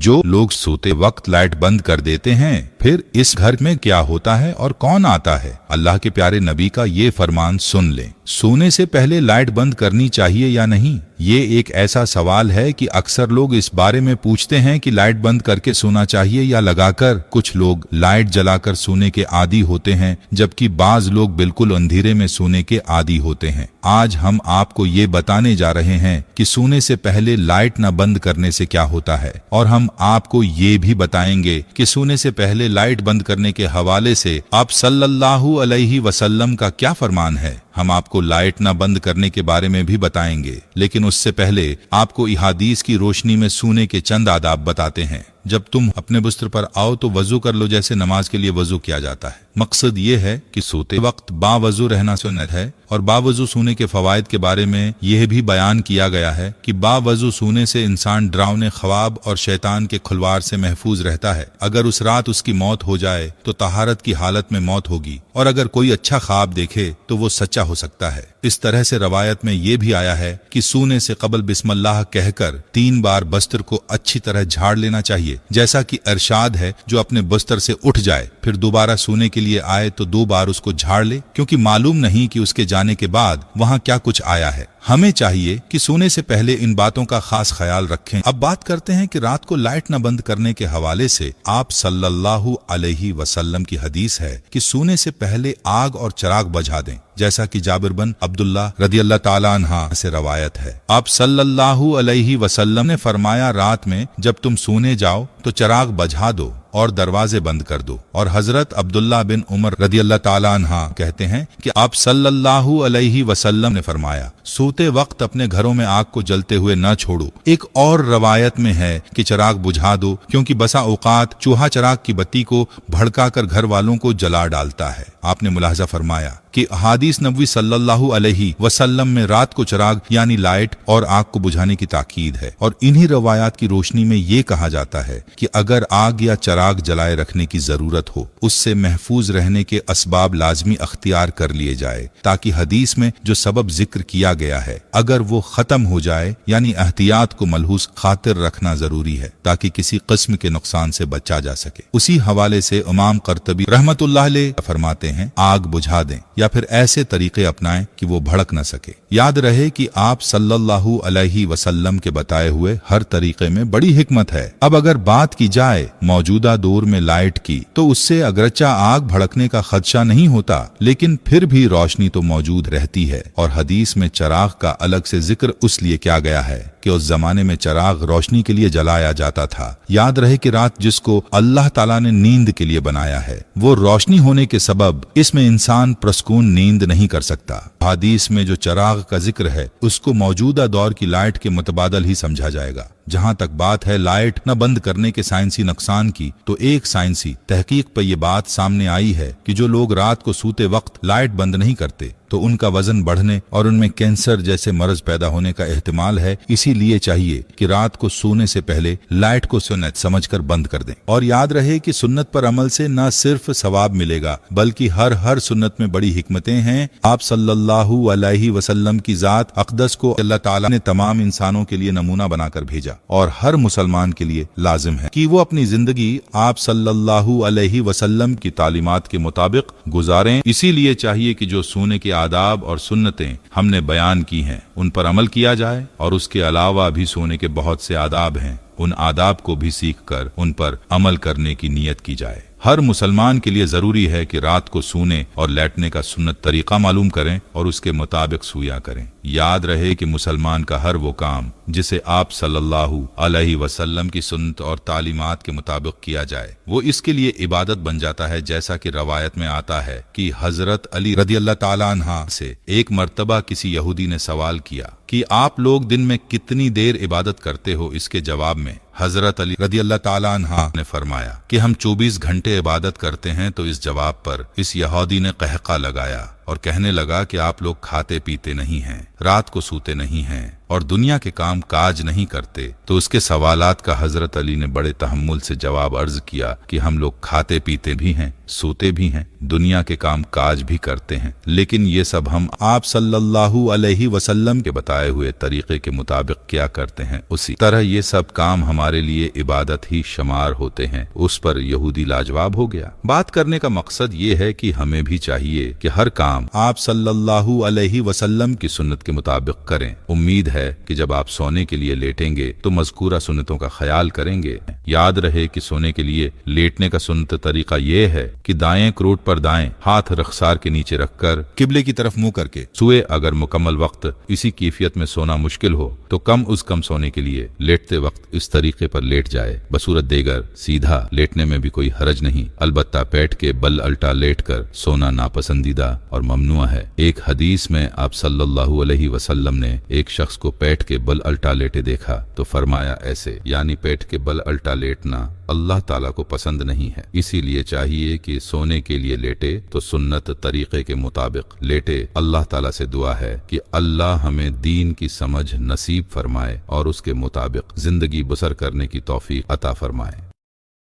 जो लोग सोते वक्त लाइट बंद कर देते हैं, फिर इस घर में क्या होता है और कौन आता है? अल्लाह के प्यारे नबी का ये फरमान सुन लें। सोने से पहले लाइट बंद करनी चाहिए या नहीं? ये एक ऐसा सवाल है कि अक्सर लोग इस बारे में पूछते हैं कि लाइट बंद करके सोना चाहिए या लगाकर। कुछ लोग लाइट जलाकर सोने के आदी होते हैं, जबकि बाज लोग बिल्कुल अंधेरे में सोने के आदी होते हैं। आज हम आपको ये बताने जा रहे हैं कि सोने से पहले लाइट न बंद करने से क्या होता है, और हम आपको ये भी बताएंगे कि सोने से पहले लाइट बंद करने के हवाले से आप सल्लल्लाहु अलैहि वसल्लम का क्या फरमान है। हम आपको लाइट न बंद करने के बारे में भी बताएंगे, लेकिन उससे पहले आपको इहादीस की रोशनी में सोने के चंद आदाब बताते हैं। जब तुम अपने बिस्तर पर आओ तो वजू कर लो, जैसे नमाज के लिए वजू किया जाता है। मकसद ये है कि सोते वक्त बावजू रहना सुन्नत है, और बावजू सोने के फवायद के बारे में यह भी बयान किया गया है कि बावजू सोने से इंसान डरावने ख्वाब और शैतान के खुलवार से महफूज रहता है। अगर उस रात उसकी मौत हो जाए तो तहारत की हालत में मौत होगी, और अगर कोई अच्छा ख्वाब देखे तो वो सच्चा हो सकता है। इस तरह से रवायत में ये भी आया है कि सोने से कबल बिस्मिल्लाह कहकर 3 बार बस्तर को अच्छी तरह झाड़ लेना चाहिए, जैसा कि इरशाद है, जो अपने बस्तर से उठ जाए फिर दोबारा सोने के लिए आए तो 2 बार उसको झाड़ ले, क्योंकि मालूम नहीं कि उसके जाने के बाद वहां क्या कुछ आया है। हमें चाहिए कि सोने से पहले इन बातों का खास ख्याल रखें। अब बात करते हैं कि रात को लाइट न बंद करने के हवाले से आप सल्लल्लाहु अलैहि वसल्लम की हदीस है कि सोने से पहले आग और चिराग बुझा दें, जैसा कि जाबिर बिन अब्दुल्लाह रदियल्लाहु ताला अन्हा से रवायत है। आप सल्लल्लाहु अलैहि वसल्लम ने फरमाया, रात में जब तुम सोने जाओ तो चिराग बुझा दो और दरवाजे बंद कर दो। और हजरत अब्दुल्लाह बिन उमर रदियल्लाहु ताला अन्हा कहते हैं कि आप सल्लल्लाहु अलैहि वसल्लम ने फरमाया, सोते वक्त अपने घरों में आग को जलते हुए न छोड़ो। एक और रवायत में है कि चिराग बुझा दो, क्योंकि बसा औकात चूहा चिराग की बत्ती को भड़काकर घर वालों को जला डालता है। आपने मुलाहजा फरमाया कि हादीस नबवी सल्लल्लाहु अलैहि वसल्लम में रात को चिराग यानी लाइट और आग को बुझाने की ताकीद है, और इन्हीं रवायात की रोशनी में ये कहा जाता है कि अगर आग या चिराग जलाए रखने की जरूरत हो, उससे महफूज रहने के असबाब लाजमी अख्तियार कर लिए जाए, ताकि हदीस में जो सबब जिक्र किया गया है अगर वो खत्म हो जाए, यानी एहतियात को मलहूस खातिर रखना जरूरी है, ताकि किसी किस्म के नुकसान से बचा जा सके। उसी हवाले से इमाम कर्तबी रहमतुल्लाह अलैह फरमाते हैं, आग बुझा दें या फिर ऐसे तरीके अपनाएं कि वो भड़क न सके। याद रहे कि आप सल्लल्लाहु अलैहि वसल्लम के बताए हुए हर तरीके में बड़ी हिकमत है। अब अगर बात की जाए मौजूदा दौर में लाइट की, तो उससे अगरचा आग भड़कने का खदशा नहीं होता, लेकिन फिर भी रोशनी तो मौजूद रहती है। और हदीस में चिराग का अलग से जिक्र उसलिए किया गया है कि उस जमाने में चिराग रोशनी के लिए जलाया जाता था। याद रहे कि रात जिसको अल्लाह ताला ने नींद के लिए बनाया है, वो रोशनी होने के सबब इसमें इंसान प्रसकून नींद नहीं कर सकता। हदीस में जो चिराग का जिक्र है उसको मौजूदा दौर की लाइट के मुतबादल ही समझा जाएगा। जहां तक बात है लाइट न बंद करने के साइंसी नुकसान की, तो एक साइंसी तहकीक पर यह बात सामने आई है कि जो लोग रात को सोते वक्त लाइट बंद नहीं करते तो उनका वजन बढ़ने और उनमें कैंसर जैसे मर्ज पैदा होने का एहतिमाल है। इसीलिए चाहिए कि रात को सोने से पहले लाइट को सुन्नत समझकर बंद कर दें। और याद रहे कि सुन्नत पर अमल से न सिर्फ सवाब मिलेगा, बल्कि हर सुन्नत में बड़ी हिकमतें हैं। आप सल्लल्लाहु अलैहि वसल्लम की जात अक़दस को अल्लाह ताला ने तमाम इंसानों के लिए नमूना बनाकर भेजा, और हर मुसलमान के लिए लाजिम है कि वो अपनी जिंदगी आप सल्लल्लाहु अलैहि वसल्लम की तालीमात के मुताबिक गुजारें। इसीलिए चाहिए कि जो सोने के आदाब और सुन्नतें हमने बयान की हैं उन पर अमल किया जाए, और उसके अलावा भी सोने के बहुत से आदाब हैं, उन आदाब को भी सीख कर उन पर अमल करने की नीयत की जाए। हर मुसलमान के लिए जरूरी है कि रात को सोने और लेटने का सुन्नत तरीका मालूम करें और उसके मुताबिक सोया करें। याद रहे कि मुसलमान का हर वो काम जिसे आप सल्लल्लाहु अलैहि वसल्लम की सुन्नत और तालीमात के मुताबिक किया जाए, वो इसके लिए इबादत बन जाता है। जैसा कि रवायत में आता है कि हजरत अली रदियल्लाहु ताला अन्हा से एक मर्तबा किसी यहूदी ने सवाल किया कि आप लोग दिन में कितनी देर इबादत करते हो। इसके जवाब में हजरत अली रदियल्लाहु ताला अन्हा ने फरमाया कि हम 24 घंटे इबादत करते हैं। तो इस जवाब पर इस यहूदी ने कहका लगाया और कहने लगा कि आप लोग खाते पीते नहीं हैं, रात को सोते नहीं हैं और दुनिया के काम काज नहीं करते। तो उसके सवालात का हजरत अली ने बड़े तहम्मुल से जवाब अर्ज किया कि हम लोग खाते पीते भी हैं, सोते भी हैं, दुनिया के काम काज भी करते हैं, लेकिन ये सब हम आप सल्लल्लाहु अलैहि वसल्लम के बताए हुए तरीके के मुताबिक क्या करते हैं, उसी तरह ये सब काम हम हमारे लिए इबादत ही शुमार होते हैं, उस पर यहूदी लाजवाब हो गया। बात करने का मकसद ये है कि हमें भी चाहिए कि हर काम आप सल्लल्लाहु अलैहि वसल्लम की सुन्नत के मुताबिक करें। उम्मीद है कि जब आप सोने के लिए लेटेंगे तो मज़कूरा सुन्नतों का ख्याल करेंगे। याद रहे कि सोने के लिए लेटने का सुन्नत तरीका ये है कि दाएं क्रोट पर दाएं, हाथ रखसार के नीचे रखकर किबले की तरफ मुंह करके सोए। अगर मुकम्मल वक्त इसी कैफियत में सोना मुश्किल हो तो कम सोने के लिए लेटते वक्त इस तरीके पर लेट जाए। बसूरत देगर सीधा लेटने में भी कोई हरज नहीं, अलबत्ता पेट के बल अल्टा लेट कर सोना नापसंदीदा और ममनुआ है। एक हदीस में आप सल्लल्लाहु अलैहि वसल्लम ने एक शख्स को पेट के बल अल्टा लेटे देखा तो फरमाया ऐसे, यानी पेट के बल अल्टा लेटना अल्लाह ताला को पसंद नहीं है। इसीलिए चाहिए कि सोने के लिए लेटे तो सुन्नत तरीके के मुताबिक लेटे। अल्लाह ताला से दुआ है कि अल्लाह हमें दीन की समझ नसीब फरमाए और उसके मुताबिक जिंदगी बसर करने की तौफीक अता फरमाए।